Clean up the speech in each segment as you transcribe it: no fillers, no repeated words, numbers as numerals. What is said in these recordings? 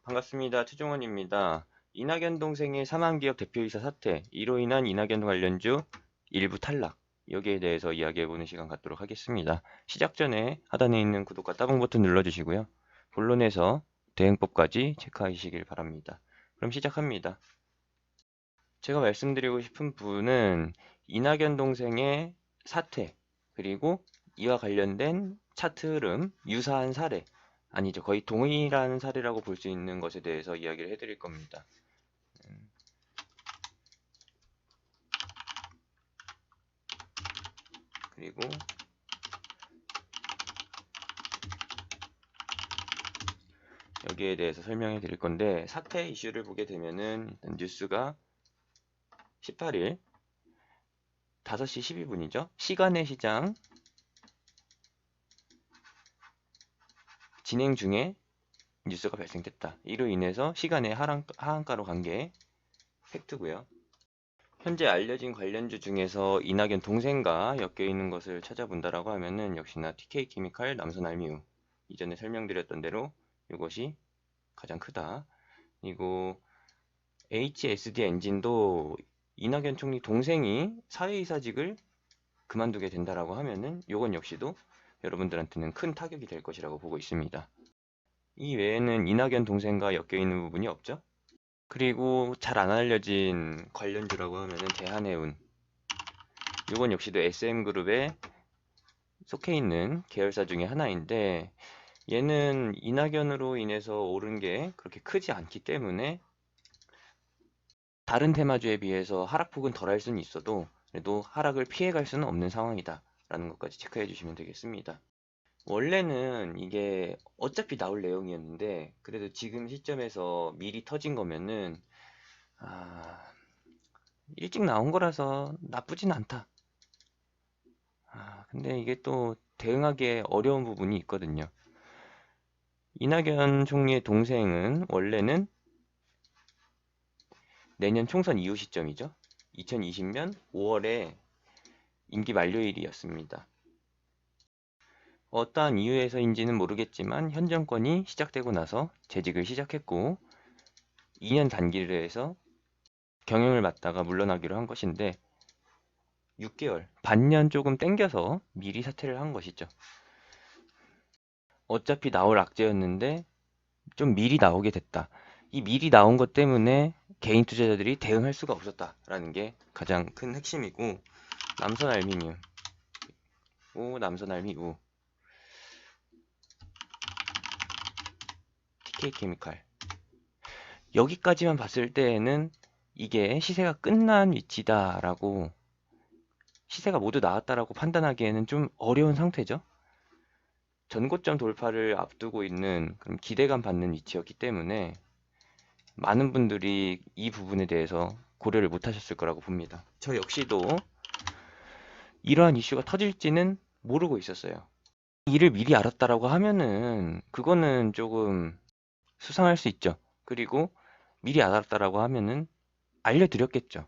반갑습니다. 최종원입니다. 이낙연 동생의 사망기업 대표이사 사퇴, 이로 인한 이낙연 관련주 일부 탈락, 여기에 대해서 이야기해보는 시간 갖도록 하겠습니다. 시작 전에 하단에 있는 구독과 따봉 버튼 눌러주시고요. 본론에서 대응법까지 체크하시길 바랍니다. 그럼 시작합니다. 제가 말씀드리고 싶은 부분은 이낙연 동생의 사퇴, 그리고 이와 관련된 차트 흐름, 유사한 사례, 아니죠. 거의 동일한 사례라고 볼 수 있는 것에 대해서 이야기를 해드릴 겁니다. 그리고 여기에 대해서 설명해 드릴 건데, 사퇴 이슈를 보게 되면은 일단 뉴스가 18일 5시 12분이죠. 시간의 시장 진행 중에 뉴스가 발생됐다. 이로 인해서 시간의 하한가로 간 게 팩트고요. 현재 알려진 관련주 중에서 이낙연 동생과 엮여 있는 것을 찾아본다라고 하면은 역시나 TK케미칼, 남선알미우, 이전에 설명드렸던 대로 이것이 가장 크다. 그리고 HSD 엔진도 이낙연 총리 동생이 사회이사직을 그만두게 된다라고 하면은 이건 역시도 여러분들한테는 큰 타격이 될 것이라고 보고 있습니다. 이 외에는 이낙연 동생과 엮여 있는 부분이 없죠. 그리고 잘 안 알려진 관련주라고 하면은 대한해운, 이건 역시도 SM그룹에 속해 있는 계열사 중에 하나인데, 얘는 이낙연으로 인해서 오른 게 그렇게 크지 않기 때문에 다른 테마주에 비해서 하락폭은 덜할 수는 있어도 그래도 하락을 피해갈 수는 없는 상황이다 라는 것까지 체크해 주시면 되겠습니다. 원래는 이게 어차피 나올 내용이었는데 그래도 지금 시점에서 미리 터진 거면은 일찍 나온 거라서 나쁘진 않다. 근데 이게 또 대응하기에 어려운 부분이 있거든요. 이낙연 총리의 동생은 원래는 내년 총선 이후 시점이죠. 2020년 5월에 임기 만료일이었습니다. 어떠한 이유에서인지는 모르겠지만 현 정권이 시작되고 나서 재직을 시작했고 2년 단기를 해서 경영을 맡다가 물러나기로 한 것인데 6개월, 반년 조금 땡겨서 미리 사퇴를 한 것이죠. 어차피 나올 악재였는데 좀 미리 나오게 됐다. 이 미리 나온 것 때문에 개인 투자자들이 대응할 수가 없었다라는 게 가장 큰 핵심이고, 남선알미늄, 남선알미우, TK케미칼, 여기까지만 봤을 때에는 이게 시세가 끝난 위치다라고, 시세가 모두 나왔다라고 판단하기에는 좀 어려운 상태죠. 전고점 돌파를 앞두고 있는 그런 기대감 받는 위치였기 때문에 많은 분들이 이 부분에 대해서 고려를 못 하셨을 거라고 봅니다. 저 역시도 이러한 이슈가 터질지는 모르고 있었어요. 이를 미리 알았다라고 하면은 그거는 조금 수상할 수 있죠. 그리고 미리 알았다라고 하면은 알려드렸겠죠.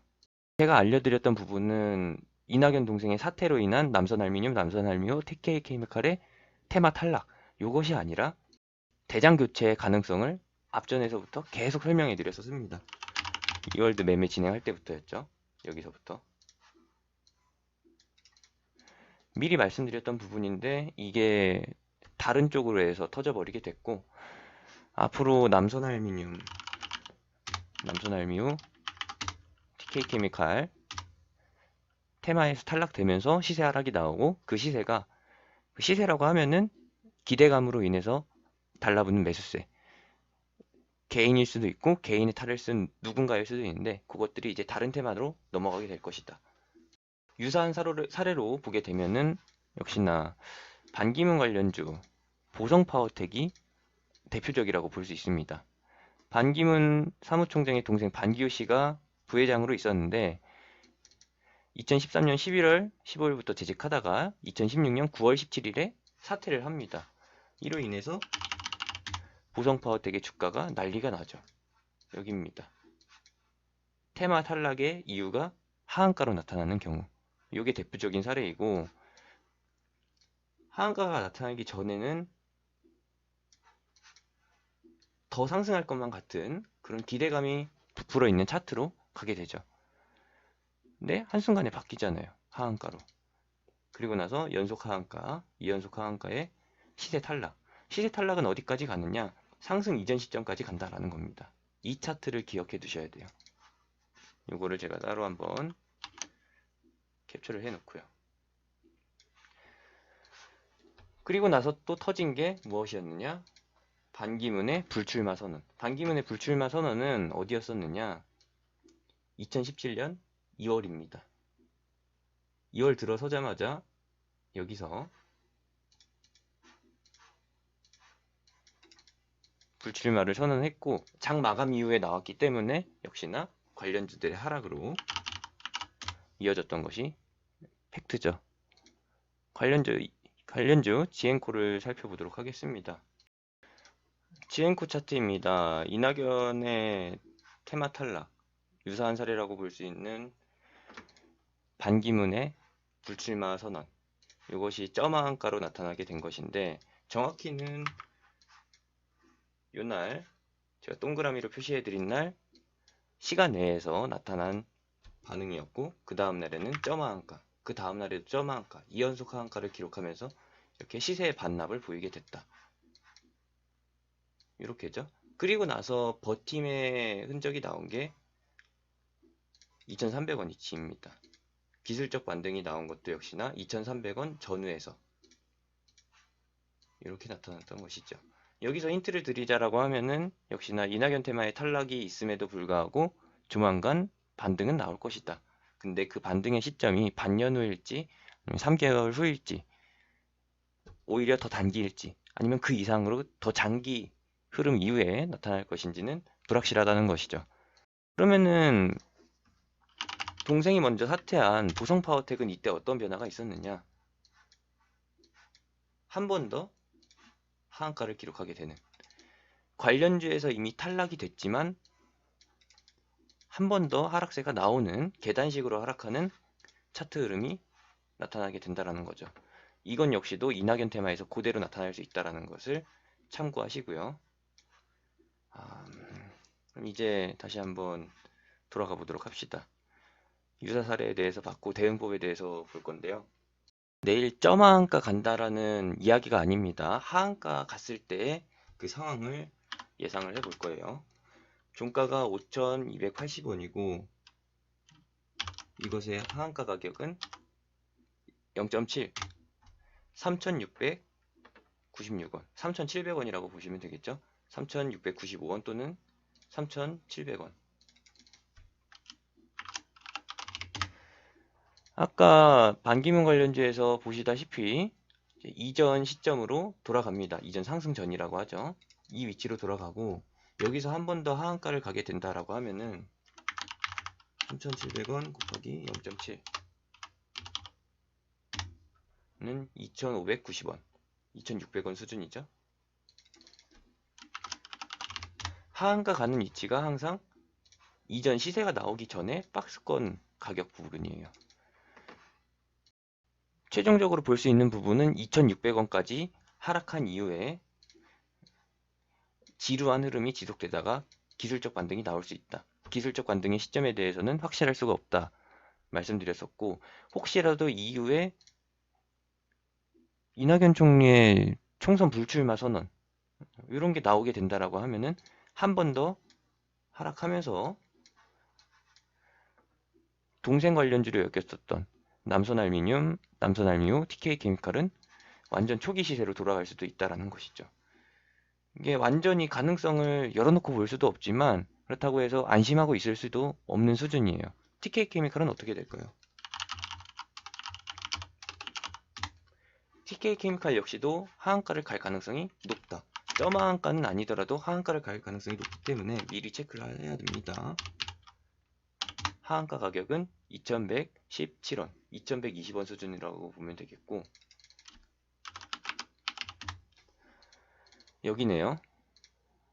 제가 알려드렸던 부분은 이낙연 동생의 사태로 인한 남선알미늄, 남선알미오, TK케미칼의 테마 탈락, 이것이 아니라 대장 교체의 가능성을 앞전에서부터 계속 설명해 드렸었습니다. 이월드 매매 진행할 때부터였죠. 여기서부터 미리 말씀드렸던 부분인데 이게 다른 쪽으로 해서 터져버리게 됐고, 앞으로 남선알미우, TK케미칼 테마에서 탈락되면서 시세 하락이 나오고, 그 시세라고 하면은 기대감으로 인해서 달라붙는 매수세, 개인일 수도 있고 개인의 탈을 쓴 누군가일 수도 있는데 그것들이 이제 다른 테마로 넘어가게 될 것이다. 유사한 사례로 보게 되면은 역시나 반기문 관련주 보성파워텍이 대표적이라고 볼 수 있습니다. 반기문 사무총장의 동생 반기호 씨가 부회장으로 있었는데 2013년 11월 15일부터 재직하다가 2016년 9월 17일에 사퇴를 합니다. 이로 인해서 보성파워텍의 주가가 난리가 나죠. 여기입니다. 테마 탈락의 이유가 하한가로 나타나는 경우, 이게 대표적인 사례이고, 하한가가 나타나기 전에는 더 상승할 것만 같은 그런 기대감이 부풀어 있는 차트로 가게 되죠. 근데 한순간에 바뀌잖아요. 하한가로. 그리고 나서 연속 하한가, 2연속 하한가에 시세 탈락. 시세 탈락은 어디까지 가느냐? 상승 이전 시점까지 간다라는 겁니다. 이 차트를 기억해 두셔야 돼요. 이거를 제가 따로 한번 캡처를 해 놓고요. 그리고 나서 또 터진 게 무엇이었느냐? 반기문의 불출마 선언. 반기문의 불출마 선언은 어디였었느냐? 2017년 2월입니다. 2월 들어서자마자 여기서 불출마를 선언했고 장 마감 이후에 나왔기 때문에 역시나 관련주들의 하락으로 이어졌던 것이 팩트죠. 관련주 지엔코를 살펴보도록 하겠습니다. 지엔코 차트입니다. 이낙연의 테마 탈락, 유사한 사례라고 볼 수 있는 반기문의 불출마 선언, 이것이 점화한가로 나타나게 된 것인데 정확히는 이날 제가 동그라미로 표시해 드린 날 시간 내에서 나타난 반응이었고 그 다음 날에는 점화한가, 그 다음 날에도 점화한가, 2연속 하한가를 기록하면서 이렇게 시세의 반납을 보이게 됐다. 이렇게죠. 그리고 나서 버팀의 흔적이 나온 게 2,300원 이치입니다. 기술적 반등이 나온 것도 역시나 2,300원 전후에서 이렇게 나타났던 것이죠. 여기서 힌트를 드리자라고 하면은 역시나 이낙연 테마의 탈락이 있음에도 불구하고 조만간 반등은 나올 것이다. 근데 그 반등의 시점이 반년 후일지, 아니면 3개월 후일지, 오히려 더 단기일지, 아니면 그 이상으로 더 장기 흐름 이후에 나타날 것인지는 불확실하다는 것이죠. 그러면은 동생이 먼저 사퇴한 보성파워텍은 이때 어떤 변화가 있었느냐? 한 번 더 하한가를 기록하게 되는, 관련주에서 이미 탈락이 됐지만 한 번 더 하락세가 나오는, 계단식으로 하락하는 차트 흐름이 나타나게 된다는 거죠. 이건 역시도 이낙연 테마에서 그대로 나타날 수 있다는 것을 참고하시고요. 그럼 이제 다시 한번 돌아가 보도록 합시다. 유사 사례에 대해서 봤고 대응법에 대해서 볼 건데요. 내일 점하한가 간다라는 이야기가 아닙니다. 하한가 갔을 때 그 상황을 예상을 해볼 거예요. 종가가 5,280원이고 이것의 하한가 가격은 0.7, 3,696원, 3,700원이라고 보시면 되겠죠. 3,695원 또는 3,700원. 아까 반기문 관련주에서 보시다시피 이전 시점으로 돌아갑니다. 이전 상승 전이라고 하죠. 이 위치로 돌아가고 여기서 한 번 더 하한가를 가게 된다라고 하면은 3,700원 곱하기 0.7는 2,590원, 2,600원 수준이죠. 하한가 가는 위치가 항상 이전 시세가 나오기 전에 박스권 가격 부분이에요. 최종적으로 볼 수 있는 부분은 2,600원까지 하락한 이후에 지루한 흐름이 지속되다가 기술적 반등이 나올 수 있다. 기술적 반등의 시점에 대해서는 확실할 수가 없다 말씀드렸었고, 혹시라도 이후에 이낙연 총리의 총선 불출마 선언 이런 게 나오게 된다라고 하면은 한 번 더 하락하면서 동생 관련주로 엮였었던 남선알미늄, 남선알미오, TK케미칼은 완전 초기 시세로 돌아갈 수도 있다라는 것이죠. 이게 완전히 가능성을 열어놓고 볼 수도 없지만 그렇다고 해서 안심하고 있을 수도 없는 수준이에요. TK케미칼은 어떻게 될까요? TK케미칼 역시도 하한가를 갈 가능성이 높다. 점하한가는 아니더라도 하한가를 갈 가능성이 높기 때문에 미리 체크를 해야 됩니다. 하한가 가격은 2,117원, 2,120원 수준이라고 보면 되겠고, 여기네요.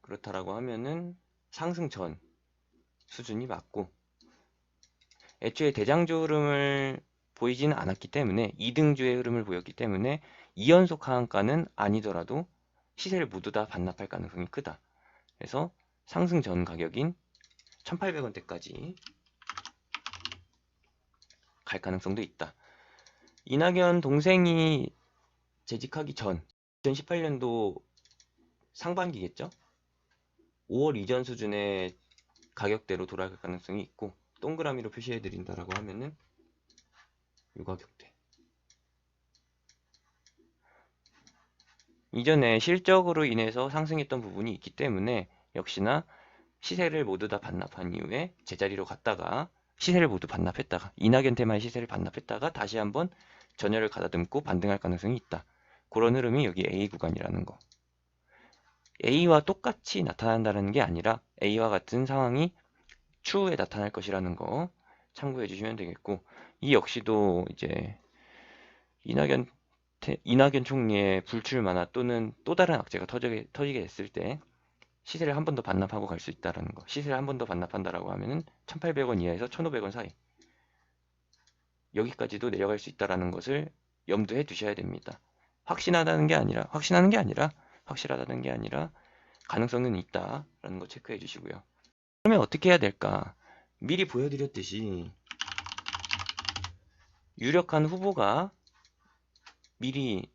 그렇다라고 하면은 상승 전 수준이 맞고, 애초에 대장주 흐름을 보이지는 않았기 때문에 2등주의 흐름을 보였기 때문에 2연속 하한가는 아니더라도 시세를 모두 다 반납할 가능성이 크다. 그래서 상승 전 가격인 1800원대까지 갈 가능성도 있다. 이낙연 동생이 재직하기 전 2018년도 상반기겠죠? 5월 이전 수준의 가격대로 돌아갈 가능성이 있고, 동그라미로 표시해 드린다라고 하면은 이 가격대. 이전에 실적으로 인해서 상승했던 부분이 있기 때문에 역시나 시세를 모두 다 반납한 이후에 제자리로 갔다가 시세를 모두 반납했다가 이낙연 테마의 시세를 반납했다가 다시 한번 전열을 가다듬고 반등할 가능성이 있다. 그런 흐름이 여기 A 구간이라는 거. A와 똑같이 나타난다는 게 아니라 A와 같은 상황이 추후에 나타날 것이라는 거 참고해 주시면 되겠고, 이 역시도 이제 이낙연 총리의 불출마나 또는 또 다른 악재가 터지게 됐을 때 시세를 한 번 더 반납하고 갈 수 있다는 거. 시세를 한 번 더 반납한다라고 하면은 1,800원 이하에서 1,500원 사이 여기까지도 내려갈 수 있다라는 것을 염두에 두셔야 됩니다. 확신하다는 게 아니라 확실하다는 게 아니라 가능성은 있다라는 거 체크해 주시고요. 그러면 어떻게 해야 될까? 미리 보여드렸듯이 유력한 후보가 미리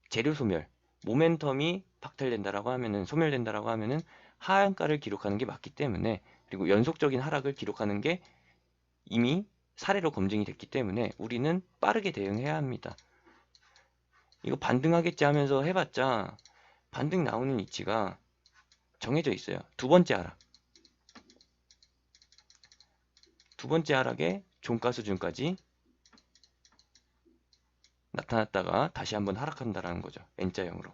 재료 소멸, 모멘텀이 박탈된다라고 하면은 소멸된다라고 하면은 하한가를 기록하는 게 맞기 때문에, 그리고 연속적인 하락을 기록하는 게 이미 사례로 검증이 됐기 때문에 우리는 빠르게 대응해야 합니다. 이거 반등하겠지 하면서 해봤자 반등 나오는 위치가 정해져 있어요. 두 번째 하락에 종가 수준까지 나타났다가 다시 한번 하락한다라는 거죠. N자형으로.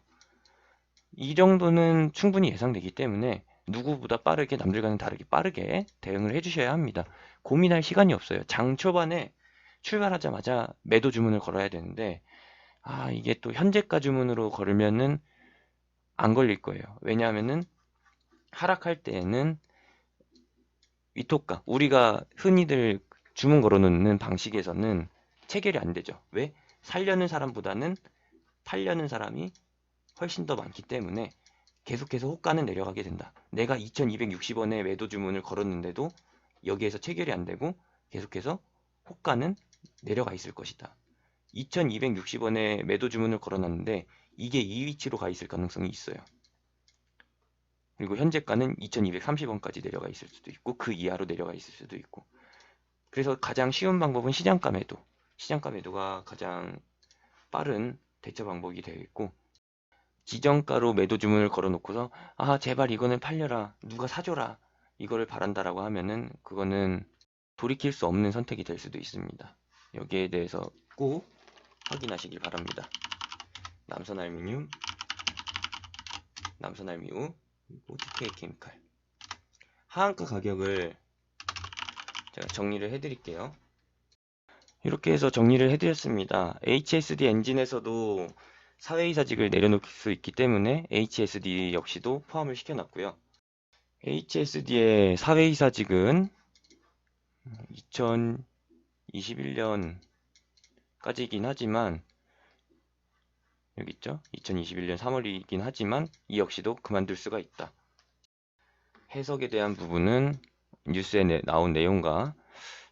이 정도는 충분히 예상되기 때문에 누구보다 빠르게, 남들과는 다르게 빠르게 대응을 해주셔야 합니다. 고민할 시간이 없어요. 장 초반에 출발하자마자 매도 주문을 걸어야 되는데, 이게 또 현재가 주문으로 걸으면은 안 걸릴 거예요. 왜냐하면은 하락할 때에는 위토가, 우리가 흔히들 주문 걸어놓는 방식에서는 체결이 안 되죠. 왜? 살려는 사람보다는 팔려는 사람이 훨씬 더 많기 때문에 계속해서 호가는 내려가게 된다. 내가 2260원에 매도 주문을 걸었는데도 여기에서 체결이 안 되고 계속해서 호가는 내려가 있을 것이다. 2260원에 매도 주문을 걸어놨는데 이게 이 위치로 가 있을 가능성이 있어요. 그리고 현재가는 2230원까지 내려가 있을 수도 있고 그 이하로 내려가 있을 수도 있고, 그래서 가장 쉬운 방법은 시장가 매도가 가장 빠른 대처 방법이 되겠고, 지정가로 매도 주문을 걸어놓고서 제발 이거는 팔려라, 누가 사줘라, 이거를 바란다라고 하면은 그거는 돌이킬 수 없는 선택이 될 수도 있습니다. 여기에 대해서 꼭 확인하시길 바랍니다. 남선알미늄, 남선알미우, 그리고 TK케미칼. 하한가 가격을 제가 정리를 해드릴게요. 이렇게 해서 정리를 해드렸습니다. HSD 엔진에서도 사회이사직을 내려놓을 수 있기 때문에 HSD 역시도 포함을 시켜놨고요. HSD의 사회이사직은 2021년까지이긴 하지만, 여기 있죠? 2021년 3월이긴 하지만 이 역시도 그만둘 수가 있다. 해석에 대한 부분은 뉴스에 나온 내용과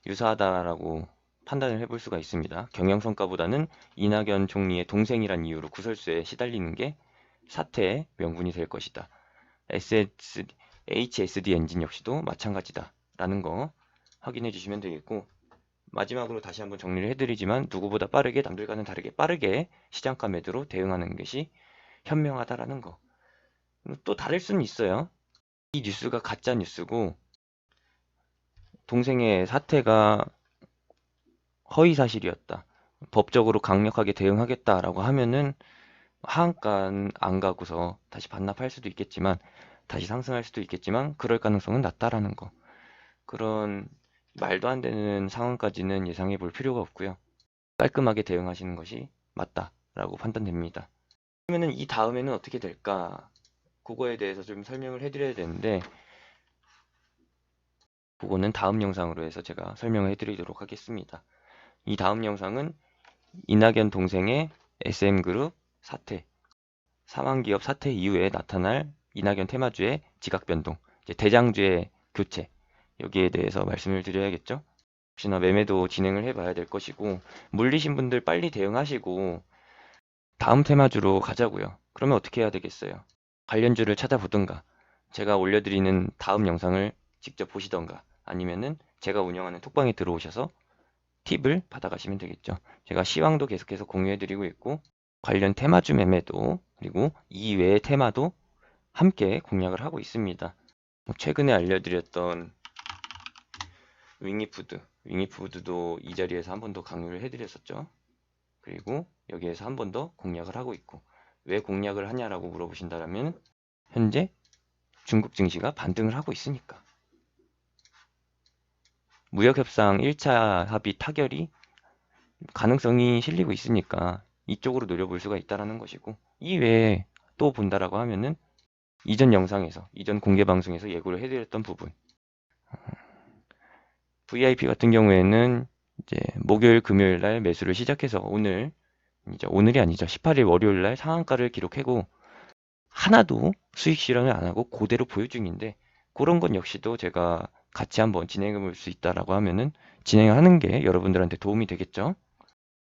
유사하다라고 판단을 해볼 수가 있습니다. 경영성과보다는 이낙연 총리의 동생이란 이유로 구설수에 시달리는 게 사태의 명분이 될 것이다. HSD 엔진 역시도 마찬가지다 라는 거 확인해 주시면 되겠고, 마지막으로 다시 한번 정리를 해드리지만 누구보다 빠르게, 남들과는 다르게 빠르게 시장가 매도로 대응하는 것이 현명하다라는 거. 또 다를 수는 있어요. 이 뉴스가 가짜 뉴스고 동생의 사태가 허위 사실이었다, 법적으로 강력하게 대응하겠다라고 하면은 하한가는 안 가고서 다시 반납할 수도 있겠지만, 다시 상승할 수도 있겠지만 그럴 가능성은 낮다라는 거. 그런 말도 안 되는 상황까지는 예상해 볼 필요가 없고요. 깔끔하게 대응하시는 것이 맞다라고 판단됩니다. 그러면은 이 다음에는 어떻게 될까? 그거에 대해서 좀 설명을 해드려야 되는데, 그거는 다음 영상으로 해서 제가 설명을 해드리도록 하겠습니다. 이 다음 영상은 이낙연 동생의 SM그룹 사태, 사망기업 사태 이후에 나타날 이낙연 테마주의 지각 변동, 이제 대장주의 교체, 여기에 대해서 말씀을 드려야겠죠. 혹시나 매매도 진행을 해봐야 될 것이고, 물리신 분들 빨리 대응하시고 다음 테마주로 가자고요. 그러면 어떻게 해야 되겠어요? 관련주를 찾아보든가, 제가 올려드리는 다음 영상을 직접 보시던가, 아니면은 제가 운영하는 톡방에 들어오셔서 팁을 받아가시면 되겠죠. 제가 시황도 계속해서 공유해드리고 있고, 관련 테마주 매매도, 그리고 이외의 테마도 함께 공략을 하고 있습니다. 최근에 알려드렸던 윙이푸드도 이 자리에서 한 번 더 강의를 해드렸었죠. 그리고 여기에서 한 번 더 공략을 하고 있고, 왜 공략을 하냐라고 물어보신다면 현재 중국 증시가 반등을 하고 있으니까, 무역협상 1차 합의 타결이 가능성이 실리고 있으니까 이쪽으로 노려볼 수가 있다라는 것이고, 이외에 또 본다라고 하면은 이전 공개 방송에서 예고를 해드렸던 부분, VIP 같은 경우에는 이제 목요일, 금요일 날 매수를 시작해서 오늘이 아니죠. 18일 월요일 날 상한가를 기록하고 하나도 수익 실현을 안 하고 그대로 보유 중인데, 그런 건 역시도 제가 같이 한번 진행해 볼 수 있다라고 하면은 진행하는 게 여러분들한테 도움이 되겠죠.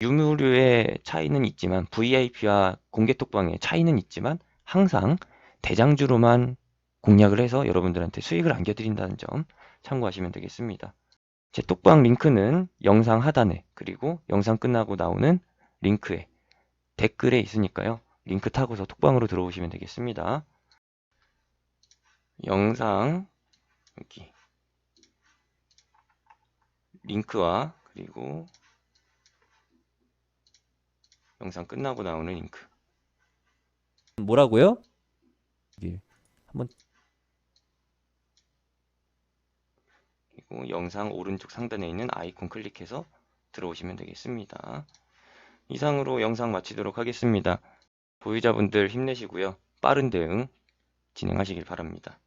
유무류의 차이는 있지만, VIP와 공개톡방의 차이는 있지만, 항상 대장주로만 공략을 해서 여러분들한테 수익을 안겨드린다는 점 참고하시면 되겠습니다. 제 톡방 링크는 영상 하단에, 그리고 영상 끝나고 나오는 링크에, 댓글에 있으니까요. 링크 타고서 톡방으로 들어오시면 되겠습니다. 영상 여기 링크와, 그리고 영상 끝나고 나오는 링크. 뭐라고요? 예. 한번 그리고 영상 오른쪽 상단에 있는 아이콘 클릭해서 들어오시면 되겠습니다. 이상으로 영상 마치도록 하겠습니다. 보유자분들 힘내시고요. 빠른 대응 진행하시길 바랍니다.